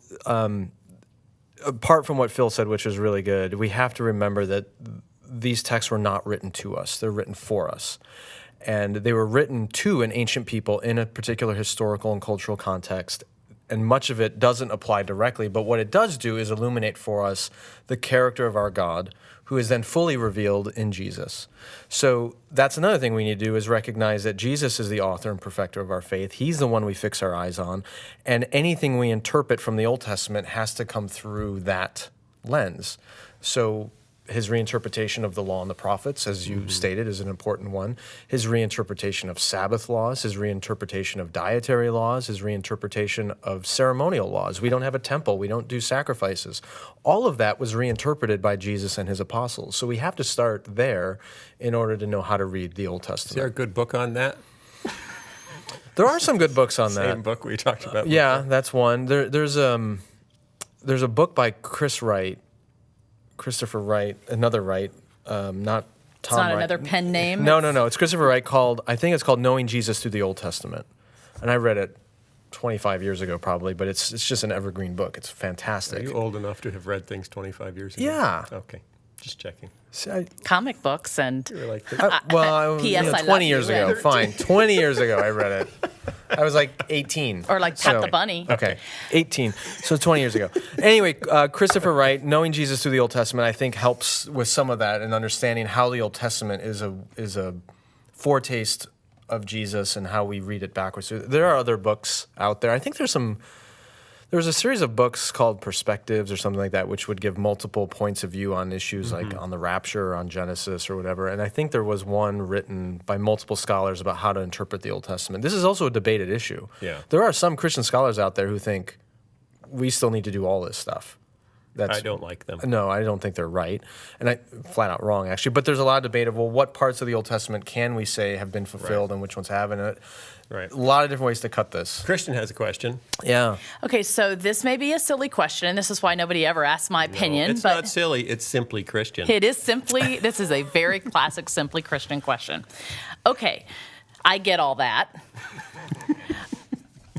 apart from what Phil said, which is really good, we have to remember that these texts were not written to us; they're written for us, and they were written to an ancient people in a particular historical and cultural context. And much of it doesn't apply directly, but what it does do is illuminate for us the character of our God, who is then fully revealed in Jesus. So that's another thing we need to do, is recognize that Jesus is the author and perfecter of our faith. He's the one we fix our eyes on, and anything we interpret from the Old Testament has to come through that lens. So his reinterpretation of the law and the prophets, as you stated, is an important one. His reinterpretation of Sabbath laws, his reinterpretation of dietary laws, his reinterpretation of ceremonial laws. We don't have a temple. We don't do sacrifices. All of that was reinterpreted by Jesus and his apostles. So we have to start there in order to know how to read the Old Testament. Is there a good book on that? There are some good books on that. Same book we talked about. Yeah, that's one. There's a book by Christopher Wright, another Wright, not Tom it's not Wright. another pen name. No. It's Christopher Wright I think it's called Knowing Jesus Through the Old Testament. And I read it 25 years ago probably, but it's just an evergreen book. It's fantastic. Are you old enough to have read things 25 years ago? Yeah. Okay, just checking. See, Comic books and You were like, P.S. I love 20 you, years yeah. ago. Fine. 20 years ago I read it. I was like 18. Or like Pat the Bunny. Okay, 18. So 20 years ago. Anyway, Christopher Wright, Knowing Jesus Through the Old Testament, I think helps with some of that and understanding how the Old Testament is a foretaste of Jesus and how we read it backwards. There are other books out there. I think there's a series of books called Perspectives or something like that, which would give multiple points of view on issues like on the rapture or on Genesis or whatever. And I think there was one written by multiple scholars about how to interpret the Old Testament. This is also a debated issue. Yeah. There are some Christian scholars out there who think we still need to do all this stuff. I don't like them. No, I don't think they're right. And flat out wrong, actually. But there's a lot of debate of, well, what parts of the Old Testament can we say have been fulfilled and which ones haven't? Right. A lot of different ways to cut this. Christian has a question. Yeah. Okay, so this may be a silly question, and this is why nobody ever asks my opinion. It's but not silly. It's simply Christian. It is simply, this is a very classic, simply Christian question. Okay, I get all that.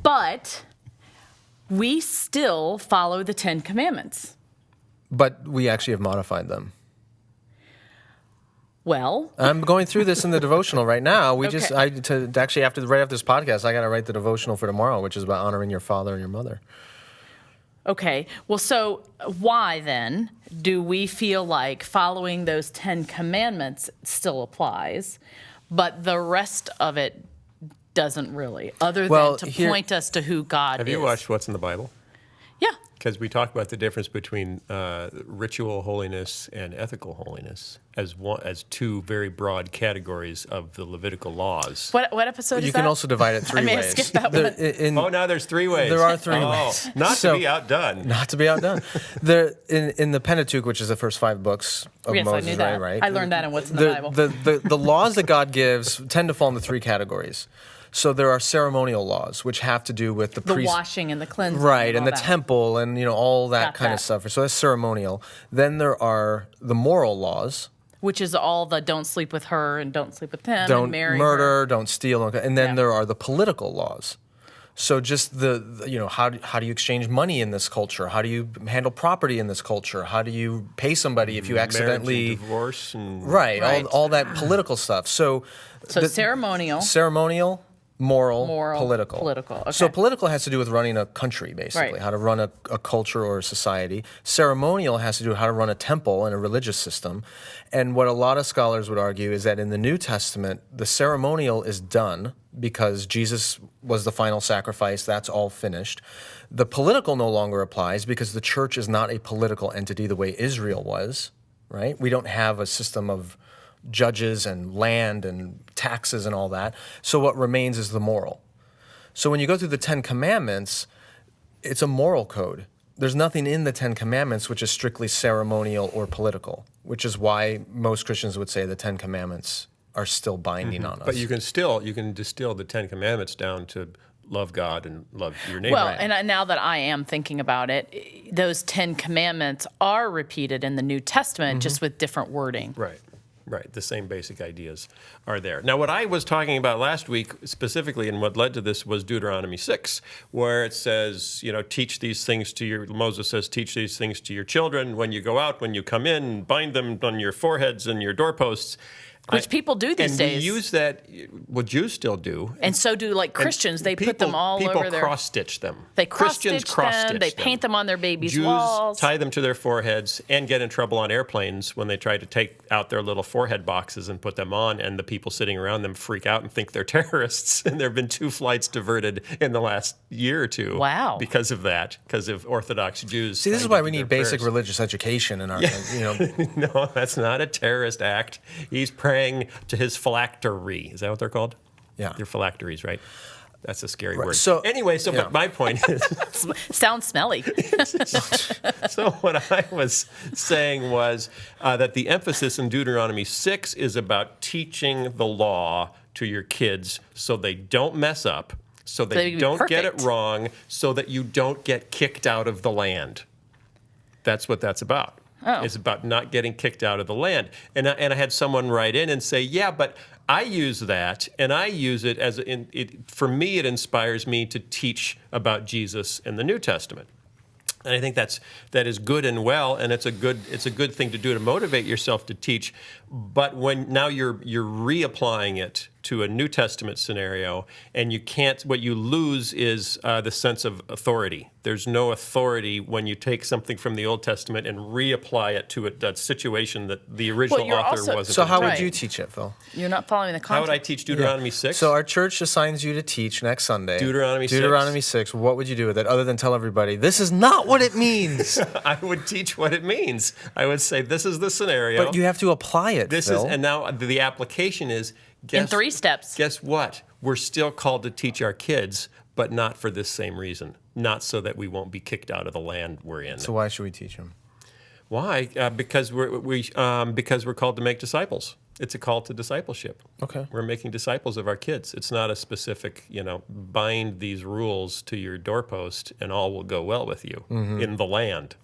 But we still follow the Ten Commandments. But we actually have modified them. Well, I'm going through this in the devotional right now. We Okay. just, actually, right after this podcast, I got to write the devotional for tomorrow, which is about honoring your father and your mother. okay. Well, so why then do we feel like following those 10 commandments still applies, but the rest of it doesn't really, other than to point us to who God is? Have you watched What's in the Bible? Yeah. Because we talk about the difference between ritual holiness and ethical holiness as two very broad categories of the Levitical laws. What episode is that? You can also divide it three I may have ways. skipped that one. Now there's 3 ways. There are 3 ways. Not So- to be outdone. Not to be outdone. In the Pentateuch, which is the first 5 books of Yes, Moses, I knew that. right? I learned that in What's in the Bible. The laws that God gives tend to fall into 3 categories. So there are ceremonial laws, which have to do with the priest, washing and the cleansing. right, and all the that. temple, and all that Got kind that. of stuff. So that's ceremonial. Then there are the moral laws. Which is all the don't sleep with her and don't sleep with him Don't and marry murder, her. don't steal, and then Yeah. there are the political laws. So just how do you exchange money in this culture? How do you handle property in this culture? How do you pay somebody if you accidentally Marriage and divorce and right, Right. all that political stuff. So Ceremonial. ceremonial, moral, political. Political, okay. So political has to do with running a country, basically, Right. how to run a culture or a society. Ceremonial has to do with how to run a temple and a religious system. And what a lot of scholars would argue is that in the New Testament, the ceremonial is done because Jesus was the final sacrifice. That's all finished. The political no longer applies because the church is not a political entity the way Israel was, right? We don't have a system of judges and land and taxes and all that. So what remains is the moral. So when you go through the 10 Commandments, it's a moral code. There's nothing in the 10 Commandments which is strictly ceremonial or political, which is why most Christians would say the 10 Commandments are still binding on us. But you can distill the 10 Commandments down to love God and love your neighbor. Well, and now that I am thinking about it, those 10 commandments are repeated in the New Testament, just with different wording. Right. The same basic ideas are there. Now, what I was talking about last week specifically, and what led to this, was Deuteronomy 6, where it says, teach these things Moses says, teach these things to your children when you go out, when you come in, bind them on your foreheads and your doorposts. Which people do these days. And we use that, what Jews still do. And so do Christians. They put them all over their... People cross-stitch them. They Christians cross-stitch them. They paint them on their babies' Jews walls. tie them to their foreheads and get in trouble on airplanes when they try to take out their little forehead boxes and put them on, and the people sitting around them freak out and think they're terrorists. And there have been 2 flights diverted in the last year or 2. Wow. Because of that, because of Orthodox Jews. See, this is trying why to we do need their basic prayers. religious education in our, No, that's not a terrorist act. He's praying to his phylactery. Is that what they're called? Yeah. They're phylacteries, right? That's a scary word. So- anyway, yeah. but my point is, Sounds smelly. so what I was saying was that the emphasis in Deuteronomy 6 is about teaching the law to your kids so they don't mess up, so they they can be don't get it perfect. wrong, so that you don't get kicked out of the land. That's what that's about. Oh. It's about not getting kicked out of the land. And I had someone write in and say, yeah, but I use that, and I use it as for me, it inspires me to teach about Jesus in the New Testament. And I think that is good and well, and it's a good thing to do to motivate yourself to teach. But when now you're reapplying it to a New Testament scenario, and you can't. What you lose is the sense of authority. There's no authority when you take something from the Old Testament and reapply it to a situation that the original you're author also- wasn't. So how intending. would Right. you teach it, Phil? You're not following the How context. would I teach Deuteronomy 6? So our church assigns you to teach next Sunday. Deuteronomy 6. Deuteronomy 6. What would you do with it other than tell everybody, this is not what it means? I would teach what it means. I would say this is the scenario. But you have to apply it, This Phil. is, and now the application is. In 3 steps. Guess what? We're still called to teach our kids, but not for this same reason. Not so that we won't be kicked out of the land we're in. So why should we teach them? Why? Because we're called to make disciples. It's a call to discipleship. Okay. We're making disciples of our kids. It's not a specific, bind these rules to your doorpost and all will go well with you in the land,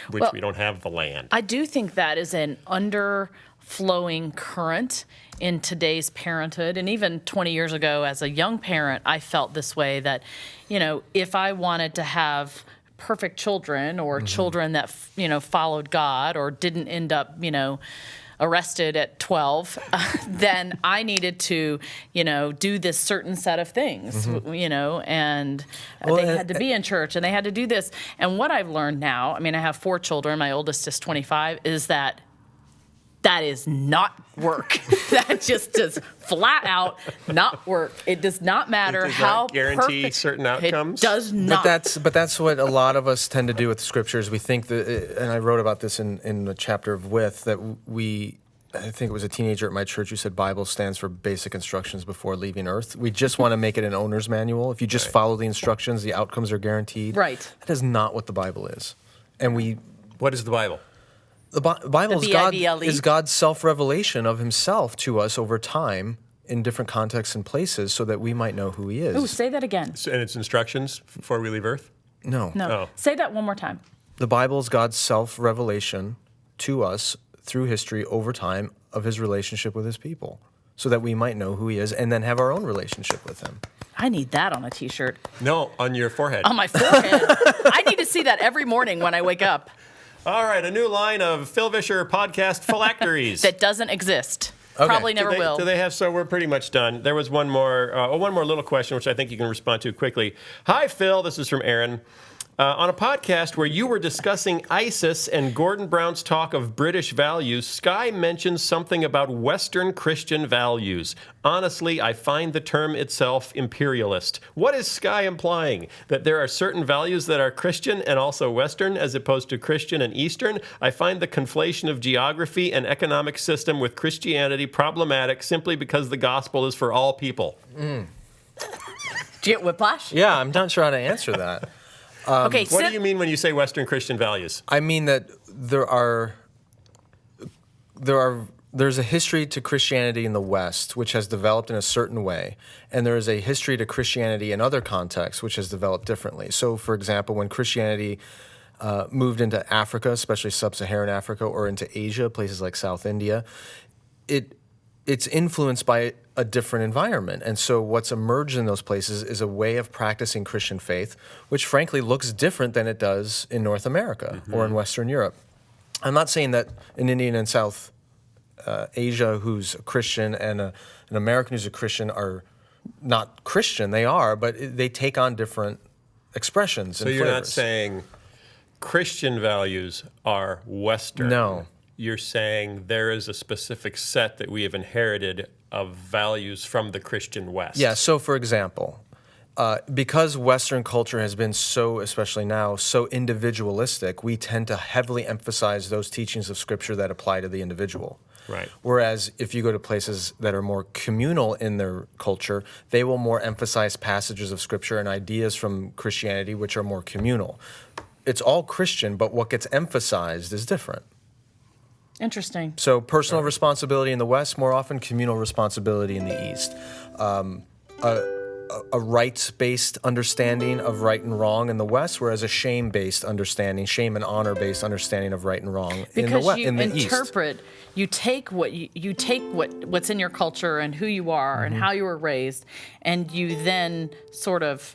which Well, we don't have the land. I do think that is an underflowing current in today's parenthood. And even 20 years ago, as a young parent, I felt this way that, if I wanted to have perfect children or children that, followed God or didn't end up, arrested at 12, then I needed to, do this certain set of things, and they had to be in church and they had to do this. And what I've learned now, I have 4 children, my oldest is 25, is that is not work. That just does flat out not work. It does not matter It does how not guarantee perfect certain outcomes? It does not. But that's what a lot of us tend to do with the scriptures. We think that, and I wrote about this in the chapter of With, that I think it was a teenager at my church who said Bible stands for basic instructions before leaving earth. We just want to make it an owner's manual. If you just follow the instructions, the outcomes are guaranteed. Right. That is not what the Bible is. And What is the Bible? the Bible The is God's self-revelation of himself to us over time in different contexts and places so that we might know who he is. Ooh, say that again. And its instructions before we leave Earth? No. No, Oh. say that one more time. The Bible is God's self-revelation to us through history over time of his relationship with his people so that we might know who he is and then have our own relationship with him. I need that on a T-shirt. No, on your forehead. On my forehead. I need to see that every morning when I wake up. All right, a new line of Phil Vischer podcast phylacteries. That doesn't exist. Okay. Probably never will. Do they have? So we're pretty much done. There was one more little question, which I think you can respond to quickly. Hi, Phil. This is from Aaron. On a podcast where you were discussing ISIS and Gordon Brown's talk of British values, Skye mentioned something about Western Christian values. Honestly, I find the term itself imperialist. What is Skye implying? That there are certain values that are Christian and also Western as opposed to Christian and Eastern? I find the conflation of geography and economic system with Christianity problematic simply because the gospel is for all people. Do you get whiplash? Yeah, I'm not sure how to answer that. Okay, What do you mean when you say Western Christian values? I mean that there's a history to Christianity in the West which has developed in a certain way, and there is a history to Christianity in other contexts which has developed differently. So, for example, when Christianity moved into Africa, especially sub-Saharan Africa, or into Asia, places like South India, it's influenced by a different environment. And so what's emerged in those places is a way of practicing Christian faith, which frankly looks different than it does in North America or in Western Europe. I'm not saying that an Indian in South Asia who's a Christian and an American who's a Christian are not Christian. They are, but they take on different expressions So and you're not flavors. saying Christian values are Western. No. You're saying there is a specific set that we have inherited of values from the Christian West. Yeah, so for example, because Western culture has been so, especially now, so individualistic, we tend to heavily emphasize those teachings of Scripture that apply to the individual. Right. Whereas if you go to places that are more communal in their culture, they will more emphasize passages of Scripture and ideas from Christianity which are more communal. It's all Christian, but what gets emphasized is different. Interesting. So personal responsibility in the West, more often communal responsibility in the East. A rights-based understanding of right and wrong in the West, whereas a shame-based understanding, shame and honor-based understanding of right and wrong Because you in the East. interpret, you take what's in your culture and who you are and how you were raised, and you then sort of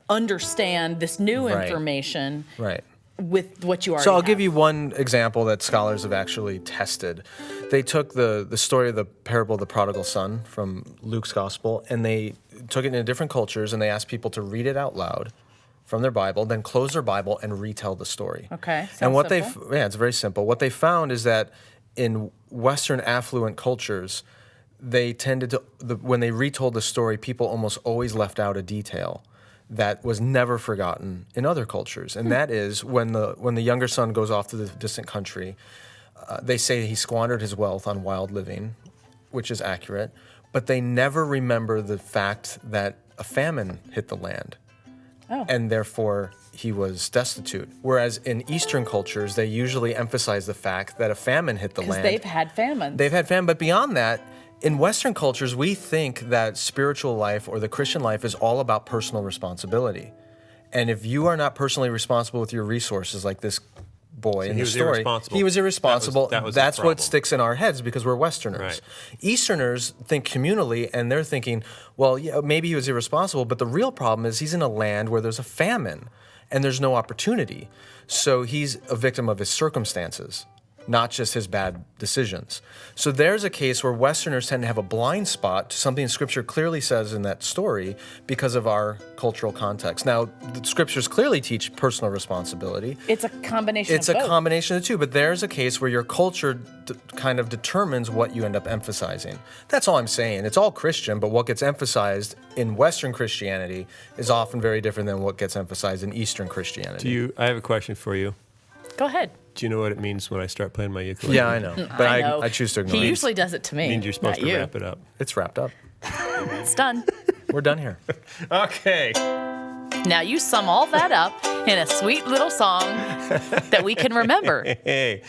understand this new Right. information Right. with what you already So I'll have. give you one example that scholars have actually tested. they took the story of the parable of the prodigal son from Luke's gospel, and they took it into different cultures, and they asked people to read it out loud from their Bible, then close their Bible and retell the story. Okay, And what simple. it's very simple. What they found is that in Western affluent cultures, they tended to, when they retold the story, people almost always left out a detail that was never forgotten in other cultures, and that is when the younger son goes off to the distant country. They say he squandered his wealth on wild living, which is accurate, but they never remember the fact that a famine hit the land, and therefore he was destitute. Whereas in Eastern cultures, they usually emphasize the fact that a famine hit the land. Because they've had famines. They've had famine, but beyond that, in Western cultures, we think that spiritual life or the Christian life is all about personal responsibility. And if you are not personally responsible with your resources, like this boy in the story, he was irresponsible. That's what sticks in our heads because we're Westerners. Right. Easterners think communally, and they're thinking, well, yeah, maybe he was irresponsible, but the real problem is he's in a land where there's a famine and there's no opportunity. So he's a victim of his circumstances, not just his bad decisions. So there's a case where Westerners tend to have a blind spot to something Scripture clearly says in that story because of our cultural context. Now, the Scriptures clearly teach personal responsibility. It's a combination It's of a both. combination of the two, but there's a case where your culture kind of determines what you end up emphasizing. That's all I'm saying. It's all Christian, but what gets emphasized in Western Christianity is often very different than what gets emphasized in Eastern Christianity. I have a question for you. Go ahead. Do you know what it means when I start playing my ukulele? Yeah, I know, but I know. I choose to ignore He it. usually does it to me. It means you're supposed not to you. wrap it up. It's wrapped up. It's done. We're done here. Okay. Now you sum all that up in a sweet little song that we can remember. Hey,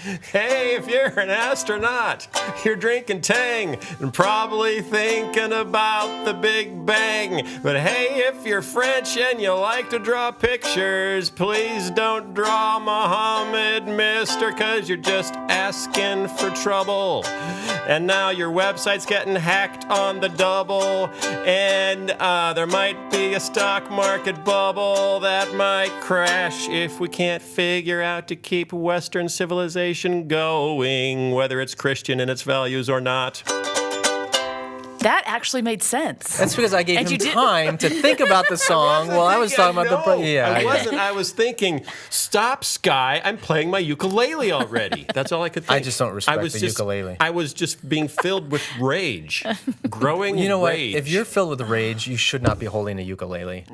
if you're an astronaut, you're drinking Tang and probably thinking about the Big Bang. But hey, if you're French and you like to draw pictures, please don't draw Muhammad, mister, cause you're just asking for trouble. And now your website's getting hacked on the double, and there might be a stock market bubble that might crash if we can't figure out to keep Western civilization going, whether it's Christian in its values or not. That actually made sense. That's because I gave And him you did- time to think about the song while I was talking about the... I wasn't. I was thinking, stop, Sky. I'm playing my ukulele already. That's all I could think. I just don't respect the ukulele. I was just being filled with rage. Growing You know rage. what? If you're filled with rage, you should not be holding a ukulele.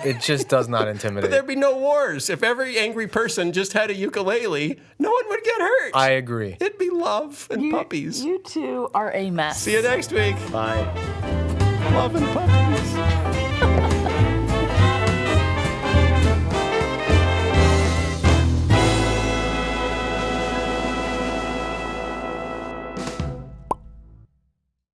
It just does not intimidate. There'd be no wars. If every angry person just had a ukulele, no one would get hurt. I agree. It'd be love and puppies. You two are a mess. See you next week. Bye. Love and puppies.